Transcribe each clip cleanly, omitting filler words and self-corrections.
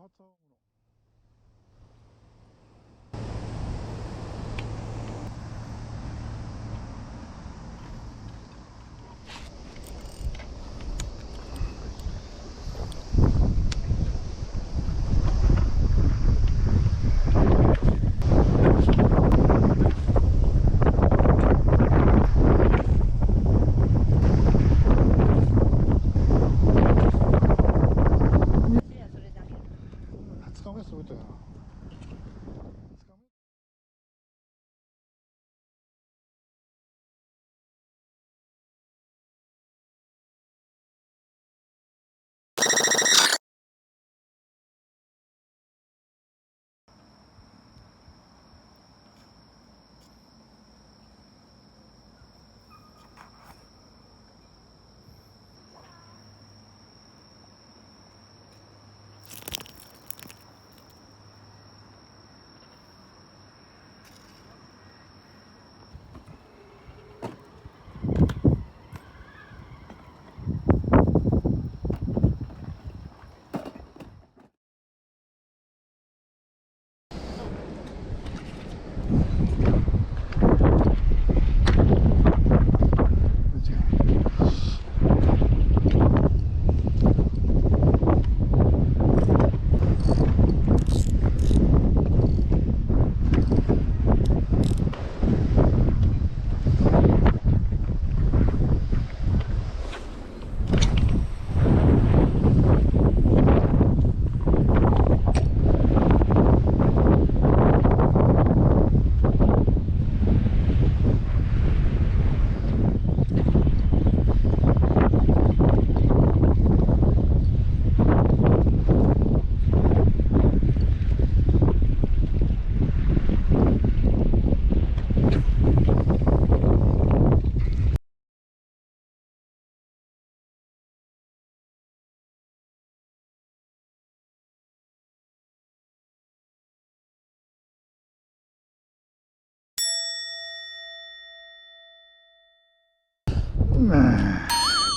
初青物。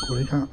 これが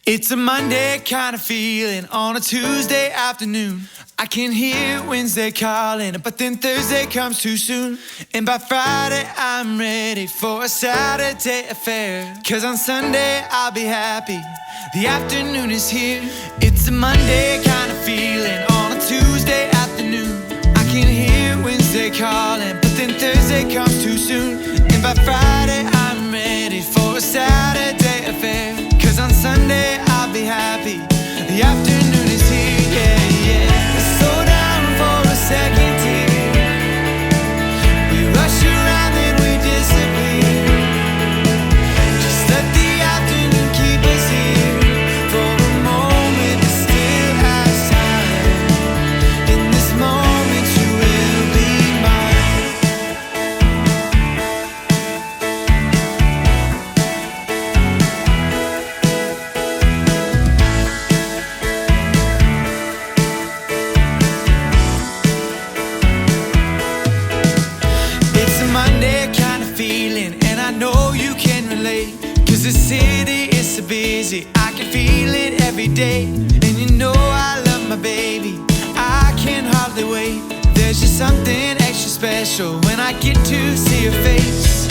It's a Monday kind of feeling on a Tuesday afternoon. I can hear Wednesday calling, but then Thursday comes too soon. And by Friday I'm ready for a Saturday affair. 'Cause on Sunday I'll be happy, the afternoon is here. It's a Monday kind of feeling on a Tuesday afternoon. I can hear Wednesday calling, but then Thursday comes too soon. And by Friday I'm ready for a Saturday affair. 'Cause on Sunday I'll be happy, the afternoon is here, yeah, yeah. Slow down for a second here. We rush around and we disappear. Just let the afternoon keep us here for a moment to still have time. In this moment you will be mine. The city is so busy, I can feel it every day. And you know I love my baby, I can hardly wait. There's just something extra special when I get to see your face.